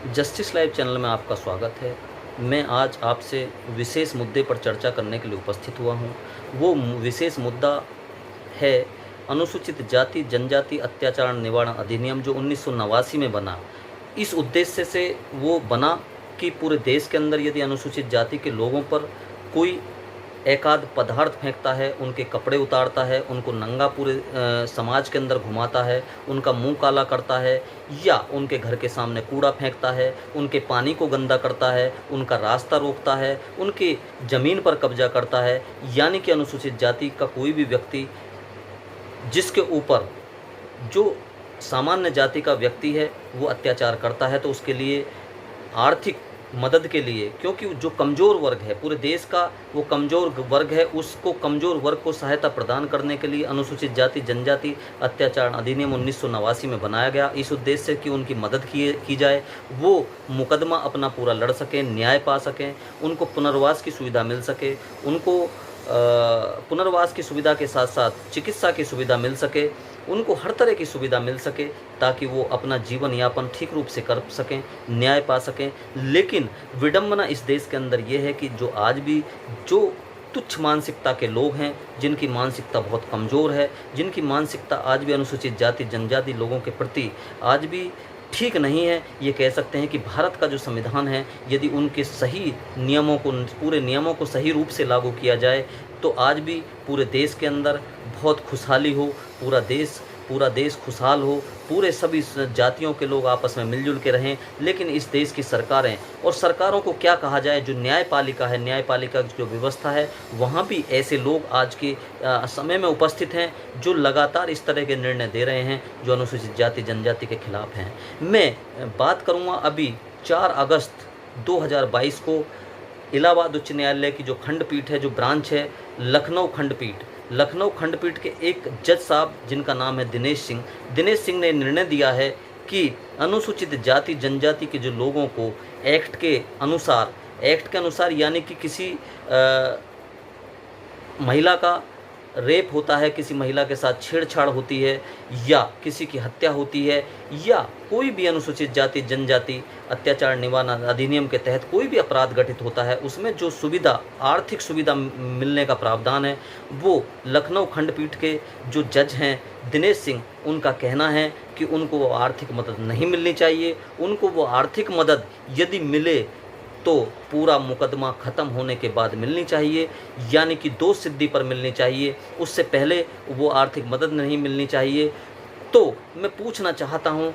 Justice live channel में आपका स्वागत है। मैं आज आपसे विशेष मुद्दे पर चर्चा करने के लिए उपस्थित हुआ हूँ। वो विशेष मुद्दा है अनुसूचित जाति जनजाति अत्याचार निवारण अधिनियम जो 1989 में बना। इस उद्देश्य से वो बना कि पूरे देश के अंदर यदि अनुसूचित जाति के लोगों पर कोई एकाध पदार्थ फेंकता है, उनके कपड़े उतारता है, उनको नंगा पूरे समाज के अंदर घुमाता है, उनका मुंह काला करता है या उनके घर के सामने कूड़ा फेंकता है, उनके पानी को गंदा करता है, उनका रास्ता रोकता है, उनकी ज़मीन पर कब्जा करता है, यानी कि अनुसूचित जाति का कोई भी व्यक्ति जिसके ऊपर जो सामान्य जाति का व्यक्ति है वो अत्याचार करता है, तो उसके लिए आर्थिक मदद के लिए, क्योंकि जो कमज़ोर वर्ग है पूरे देश का, वो कमज़ोर वर्ग है, उसको कमज़ोर वर्ग को सहायता प्रदान करने के लिए अनुसूचित जाति जनजाति अत्याचार अधिनियम 1989 में बनाया गया। इस उद्देश्य से कि उनकी मदद की जाए, वो मुकदमा अपना पूरा लड़ सकें, न्याय पा सकें, उनको पुनर्वास की सुविधा मिल सके, उनको पुनर्वास की सुविधा के साथ साथ चिकित्सा की सुविधा मिल सके, उनको हर तरह की सुविधा मिल सके ताकि वो अपना जीवन यापन ठीक रूप से कर सकें, न्याय पा सकें। लेकिन विडंबना इस देश के अंदर ये है कि जो आज भी जो तुच्छ मानसिकता के लोग हैं, जिनकी मानसिकता बहुत कमज़ोर है, जिनकी मानसिकता आज भी अनुसूचित जाति जनजाति लोगों के प्रति आज भी ठीक नहीं है, ये कह सकते हैं कि भारत का जो संविधान है यदि उनके सही नियमों को, पूरे नियमों को सही रूप से लागू किया जाए तो आज भी पूरे देश के अंदर बहुत खुशहाली हो, पूरा देश खुशहाल हो, पूरे सभी जातियों के लोग आपस में मिलजुल के रहें। लेकिन इस देश की सरकारें, और सरकारों को क्या कहा जाए, जो न्यायपालिका है, न्यायपालिका की जो व्यवस्था है, वहाँ भी ऐसे लोग आज के समय में उपस्थित हैं जो लगातार इस तरह के निर्णय दे रहे हैं जो अनुसूचित जाति जनजाति के खिलाफ हैं। मैं बात करूँगा अभी 4 अगस्त 2022 को इलाहाबाद उच्च न्यायालय की जो खंडपीठ है, जो ब्रांच है लखनऊ खंडपीठ के एक जज साहब जिनका नाम है दिनेश सिंह ने निर्णय दिया है कि अनुसूचित जाति जनजाति के जो लोगों को एक्ट के अनुसार यानी कि किसी महिला का रेप होता है, किसी महिला के साथ छेड़छाड़ होती है या किसी की हत्या होती है या कोई भी अनुसूचित जाति जनजाति अत्याचार निवारण अधिनियम के तहत कोई भी अपराध घटित होता है, उसमें जो आर्थिक सुविधा मिलने का प्रावधान है, वो लखनऊ खंडपीठ के जो जज हैं दिनेश सिंह, उनका कहना है कि उनको वो आर्थिक मदद नहीं मिलनी चाहिए। उनको वो आर्थिक मदद यदि मिले तो पूरा मुकदमा ख़त्म होने के बाद मिलनी चाहिए, यानी कि दोष सिद्धि पर मिलनी चाहिए, उससे पहले वो आर्थिक मदद नहीं मिलनी चाहिए। तो मैं पूछना चाहता हूँ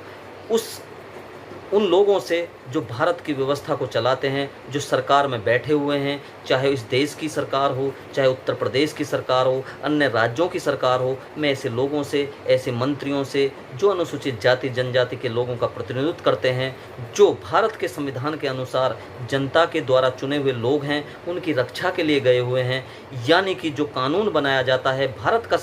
उन लोगों से जो भारत की व्यवस्था को चलाते हैं, जो सरकार में बैठे हुए हैं, चाहे इस देश की सरकार हो, चाहे उत्तर प्रदेश की सरकार हो, अन्य राज्यों की सरकार हो, मैं ऐसे लोगों से, ऐसे मंत्रियों से जो अनुसूचित जाति जनजाति के लोगों का प्रतिनिधित्व करते हैं, जो भारत के संविधान के अनुसार जनता के द्वारा चुने हुए लोग हैं, उनकी रक्षा के लिए गए हुए हैं, यानी कि जो कानून बनाया जाता है भारत का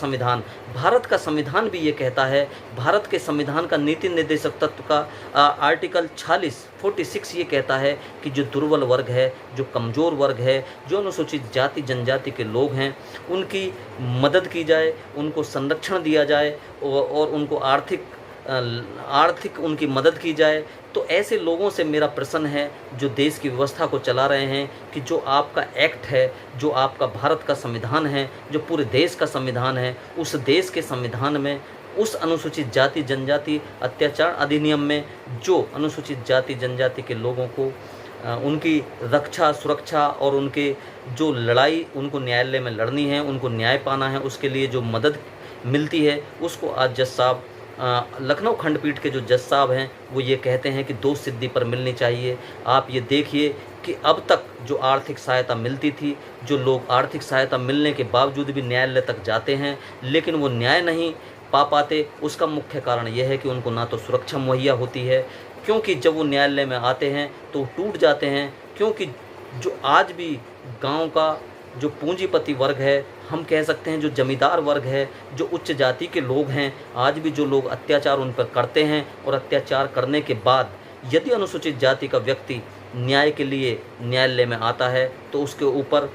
संविधान भी ये कहता है, भारत के संविधान का नीति निर्देशक तत्व का आर्टिकल 46 ये कहता है कि जो दुर्बल वर्ग है, जो कमज़ोर वर्ग है, जो अनुसूचित जाति जनजाति के लोग हैं, उनकी मदद की जाए, उनको संरक्षण दिया जाए और उनको आर्थिक उनकी मदद की जाए। तो ऐसे लोगों से मेरा प्रश्न है जो देश की व्यवस्था को चला रहे हैं कि जो आपका एक्ट है, जो आपका भारत का संविधान है, जो पूरे देश का संविधान है, उस देश के संविधान में उस अनुसूचित जाति जनजाति अत्याचार अधिनियम में जो अनुसूचित जाति जनजाति के लोगों को उनकी रक्षा सुरक्षा और उनके जो लड़ाई उनको न्यायालय में लड़नी है, उनको न्याय पाना है, उसके लिए जो मदद मिलती है, उसको आज जज साहब लखनऊ खंडपीठ के जो जज साहब हैं वो ये कहते हैं कि दोष सिद्धि पर मिलनी चाहिए। आप ये देखिए कि अब तक जो आर्थिक सहायता मिलती थी, जो लोग आर्थिक सहायता मिलने के बावजूद भी न्यायालय तक जाते हैं लेकिन वो न्याय नहीं पा पाते, उसका मुख्य कारण यह है कि उनको ना तो सुरक्षा मुहैया होती है, क्योंकि जब वो न्यायालय में आते हैं तो टूट जाते हैं, क्योंकि जो आज भी गांव का जो पूंजीपति वर्ग है, हम कह सकते हैं जो जमींदार वर्ग है, जो उच्च जाति के लोग हैं, आज भी जो लोग अत्याचार उन पर करते हैं और अत्याचार करने के बाद यदि अनुसूचित जाति का व्यक्ति न्याय के लिए न्यायालय में आता है तो उसके ऊपर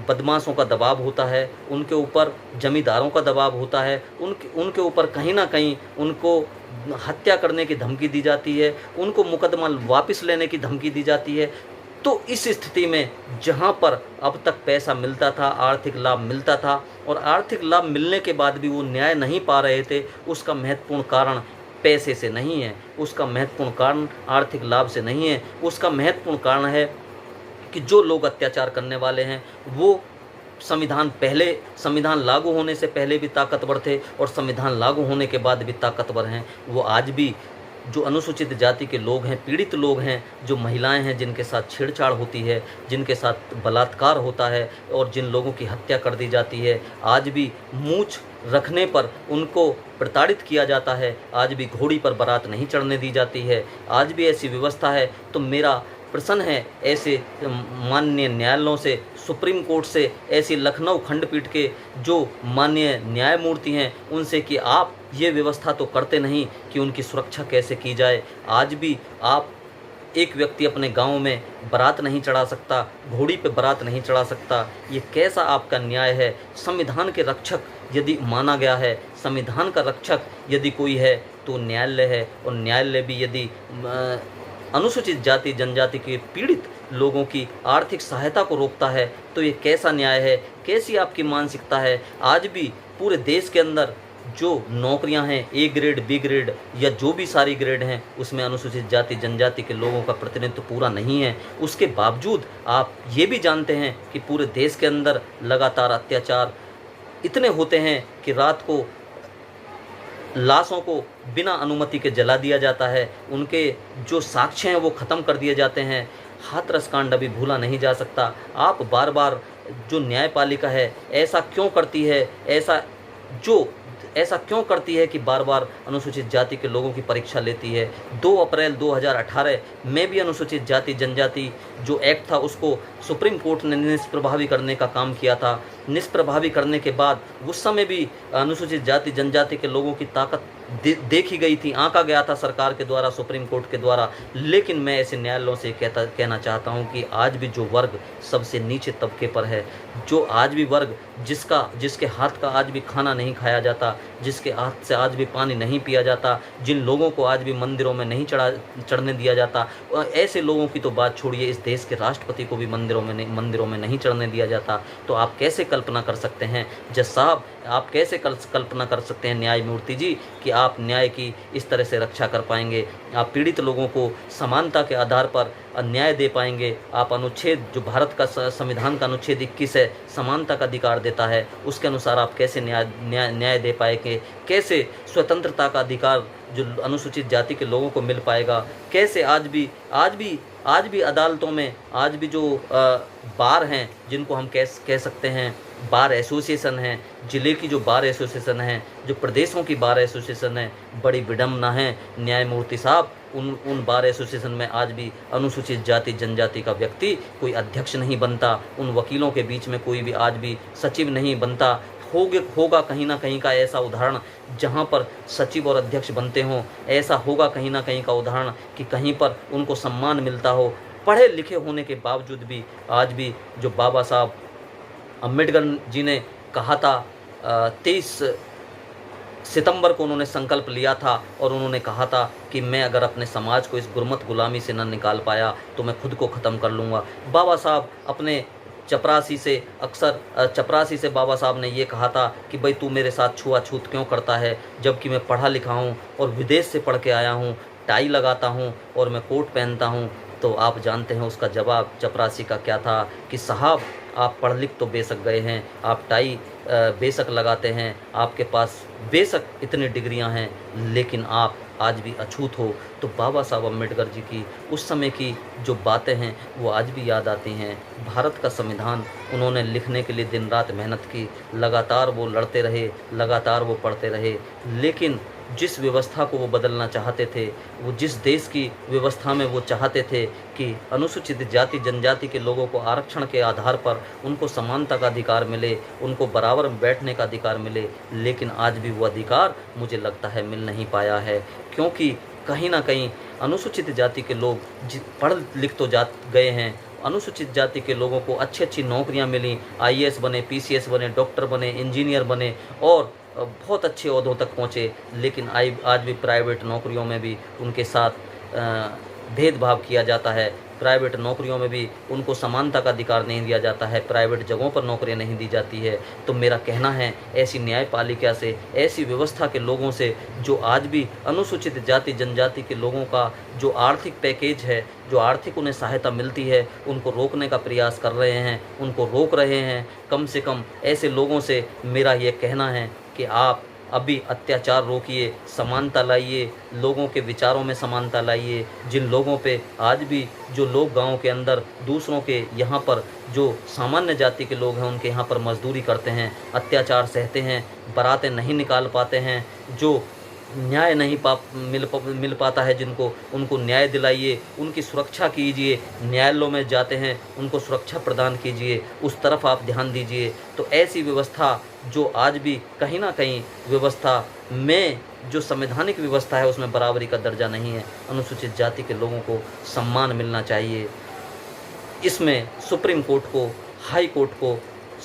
बदमाशों का दबाव होता है, उनके ऊपर जमींदारों का दबाव होता है, उनके ऊपर कहीं ना कहीं उनको हत्या करने की धमकी दी जाती है, उनको मुकदमा वापस लेने की धमकी दी जाती है। तो इस स्थिति में जहाँ पर अब तक पैसा मिलता था, आर्थिक लाभ मिलता था, और आर्थिक लाभ मिलने के बाद भी वो न्याय नहीं पा रहे थे, उसका महत्वपूर्ण कारण पैसे से नहीं है, उसका महत्वपूर्ण कारण आर्थिक लाभ से नहीं है, उसका महत्वपूर्ण कारण है कि जो लोग अत्याचार करने वाले हैं वो संविधान लागू होने से पहले भी ताकतवर थे और संविधान लागू होने के बाद भी ताकतवर हैं। वो आज भी जो अनुसूचित जाति के लोग हैं, पीड़ित लोग हैं, जो महिलाएं हैं जिनके साथ छेड़छाड़ होती है, जिनके साथ बलात्कार होता है और जिन लोगों की हत्या कर दी जाती है, आज भी मूंछ रखने पर उनको प्रताड़ित किया जाता है, आज भी घोड़ी पर बारात नहीं चढ़ने दी जाती है, आज भी ऐसी व्यवस्था है। तो मेरा प्रश्न है ऐसे माननीय न्यायालयों से, सुप्रीम कोर्ट से, ऐसी लखनऊ खंडपीठ के जो माननीय न्यायमूर्ति हैं उनसे कि आप ये व्यवस्था तो करते नहीं कि उनकी सुरक्षा कैसे की जाए। आज भी आप एक व्यक्ति अपने गांव में बारात नहीं चढ़ा सकता, घोड़ी पे बारात नहीं चढ़ा सकता, ये कैसा आपका न्याय है? संविधान के रक्षक यदि माना गया है, संविधान का रक्षक यदि कोई है तो न्यायालय है, और न्यायालय भी यदि अनुसूचित जाति जनजाति के पीड़ित लोगों की आर्थिक सहायता को रोकता है तो ये कैसा न्याय है? कैसी आपकी मानसिकता है? आज भी पूरे देश के अंदर जो नौकरियां हैं, ए ग्रेड, बी ग्रेड या जो भी सारी ग्रेड हैं, उसमें अनुसूचित जाति जनजाति के लोगों का प्रतिनिधित्व पूरा नहीं है। उसके बावजूद आप ये भी जानते हैं कि पूरे देश के अंदर लगातार अत्याचार इतने होते हैं कि रात को लाशों को बिना अनुमति के जला दिया जाता है, उनके जो साक्ष्य हैं वो ख़त्म कर दिए जाते हैं। हाथरस कांड अभी भूला नहीं जा सकता। आप बार बार जो न्यायपालिका है ऐसा क्यों करती है, ऐसा क्यों करती है कि बार बार अनुसूचित जाति के लोगों की परीक्षा लेती है? 2 अप्रैल 2018 में भी अनुसूचित जाति जनजाति जो एक्ट था उसको सुप्रीम कोर्ट ने निष्प्रभावी करने का काम किया था। निष्प्रभावी करने के बाद उस समय भी अनुसूचित जाति जनजाति के लोगों की ताकत देखी गई थी, आंका गया था सरकार के द्वारा, सुप्रीम कोर्ट के द्वारा। लेकिन मैं ऐसे न्यायालयों से कहना चाहता हूं कि आज भी जो वर्ग सबसे नीचे तबके पर है, जो आज भी वर्ग जिसके हाथ का आज भी खाना नहीं खाया जाता, जिसके हाथ से आज भी पानी नहीं पिया जाता, जिन लोगों को आज भी मंदिरों में नहीं चढ़ने दिया जाता, ऐसे लोगों की तो बात छोड़िए, इस देश के राष्ट्रपति को भी मंदिरों में नहीं चढ़ने दिया जाता। तो आप कैसे कल्पना कर सकते हैं जज साहब, आप कैसे कल्पना कर सकते हैं न्यायमूर्ति जी कि आप न्याय की इस तरह से रक्षा कर पाएंगे? आप पीड़ित लोगों को समानता के आधार पर न्याय दे पाएंगे? आप अनुच्छेद जो भारत का संविधान का अनुच्छेद 21 है, समानता का अधिकार देता है, उसके अनुसार आप कैसे न्याय दे पाएंगे? कैसे स्वतंत्रता का अधिकार जो अनुसूचित जाति के लोगों को मिल पाएगा? कैसे आज भी अदालतों में आज भी जो बार हैं, जिनको हम कह सकते हैं बार एसोसिएशन हैं, ज़िले की जो बार एसोसिएशन है, जो प्रदेशों की बार एसोसिएशन है, बड़ी विडम्बना है न्यायमूर्ति साहब। उन बार एसोसिएशन में आज भी अनुसूचित जाति जनजाति का व्यक्ति कोई अध्यक्ष नहीं बनता, उन वकीलों के बीच में कोई भी आज भी सचिव नहीं बनता। होगा कहीं ना कहीं का ऐसा उदाहरण जहां पर सचिव और अध्यक्ष बनते हों, ऐसा होगा कहीं ना कहीं का उदाहरण कि कहीं पर उनको सम्मान मिलता हो। पढ़े लिखे होने के बावजूद भी आज भी जो बाबा साहब अम्बेडकर जी ने कहा था, 23 सितंबर को उन्होंने संकल्प लिया था और उन्होंने कहा था कि मैं अगर अपने समाज को इस गुरमत गुलामी से न निकाल पाया तो मैं खुद को ख़त्म कर लूँगा। बाबा साहब अपने चपरासी से बाबा साहब ने ये कहा था कि भाई तू मेरे साथ छुआछूत क्यों करता है, जबकि मैं पढ़ा लिखा हूँ और विदेश से पढ़ के आया हूँ, टाई लगाता हूँ और मैं कोट पहनता हूँ। तो आप जानते हैं उसका जवाब चपरासी का क्या था कि साहब आप पढ़ लिख तो बेशक गए हैं, आप टाई बेशक लगाते हैं, आपके पास बेशक इतनी डिग्रियां हैं, लेकिन आप आज भी अछूत हो। तो बाबा साहब अम्बेडकर जी की उस समय की जो बातें हैं वो आज भी याद आती हैं। भारत का संविधान उन्होंने लिखने के लिए दिन रात मेहनत की, लगातार वो लड़ते रहे, लगातार वो पढ़ते रहे, लेकिन जिस व्यवस्था को वो बदलना चाहते थे, वो जिस देश की व्यवस्था में वो चाहते थे कि अनुसूचित जाति जनजाति के लोगों को आरक्षण के आधार पर उनको समानता का अधिकार मिले, उनको बराबर बैठने का अधिकार मिले, लेकिन आज भी वो अधिकार मुझे लगता है मिल नहीं पाया है। क्योंकि कहीं ना कहीं अनुसूचित जाति के लोग पढ़ लिख तो गए हैं, अनुसूचित जाति के लोगों को अच्छी अच्छी नौकरियां मिली, आईएएस बने, पीसीएस बने, डॉक्टर बने, इंजीनियर बने और बहुत अच्छे ओहदों तक पहुँचे। लेकिन आज भी प्राइवेट नौकरियों में भी उनके साथ भेदभाव किया जाता है, प्राइवेट नौकरियों में भी उनको समानता का अधिकार नहीं दिया जाता है, प्राइवेट जगहों पर नौकरियां नहीं दी जाती है। तो मेरा कहना है, ऐसी न्यायपालिका से, ऐसी व्यवस्था के लोगों से जो आज भी अनुसूचित जाति जनजाति के लोगों का जो आर्थिक पैकेज है, जो आर्थिक उन्हें सहायता मिलती है, उनको रोकने का प्रयास कर रहे हैं, उनको रोक रहे हैं। कम से कम ऐसे लोगों से मेरा ये कहना है कि आप अभी अत्याचार रोकिए, समानता लाइए, लोगों के विचारों में समानता लाइए। जिन लोगों पे आज भी जो लोग गाँव के अंदर दूसरों के यहाँ पर जो सामान्य जाति के लोग हैं उनके यहाँ पर मजदूरी करते हैं, अत्याचार सहते हैं, बारातें नहीं निकाल पाते हैं, जो न्याय नहीं मिल पाता है जिनको, उनको न्याय दिलाइए, उनकी सुरक्षा कीजिए। न्यायालयों में जाते हैं उनको सुरक्षा प्रदान कीजिए, उस तरफ आप ध्यान दीजिए। तो ऐसी व्यवस्था जो आज भी कहीं ना कहीं व्यवस्था में जो संवैधानिक व्यवस्था है उसमें बराबरी का दर्जा नहीं है। अनुसूचित जाति के लोगों को सम्मान मिलना चाहिए। इसमें सुप्रीम कोर्ट को, हाई कोर्ट को,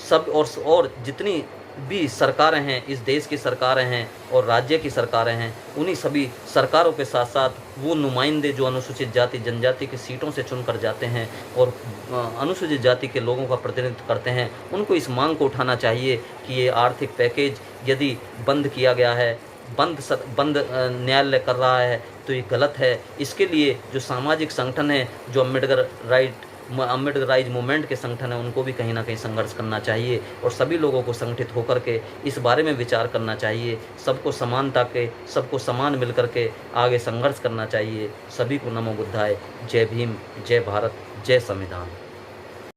सब और जितनी भी सरकारें हैं, इस देश की सरकारें हैं और राज्य की सरकारें हैं, उन्हीं सभी सरकारों के साथ साथ वो नुमाइंदे जो अनुसूचित जाति जनजाति की सीटों से चुनकर जाते हैं और अनुसूचित जाति के लोगों का प्रतिनिधित्व करते हैं, उनको इस मांग को उठाना चाहिए कि ये आर्थिक पैकेज यदि बंद किया गया है, बंद न्यायालय कर रहा है तो ये गलत है। इसके लिए जो सामाजिक संगठन है, जो अम्बेडकराइज मूवमेंट के संगठन है, उनको भी कहीं ना कहीं संघर्ष करना चाहिए और सभी लोगों को संगठित होकर के इस बारे में विचार करना चाहिए। सबको समानता के, सबको समान मिल कर के आगे संघर्ष करना चाहिए। सभी को नमो बुद्धाय। जय भीम, जय भारत, जय संविधान।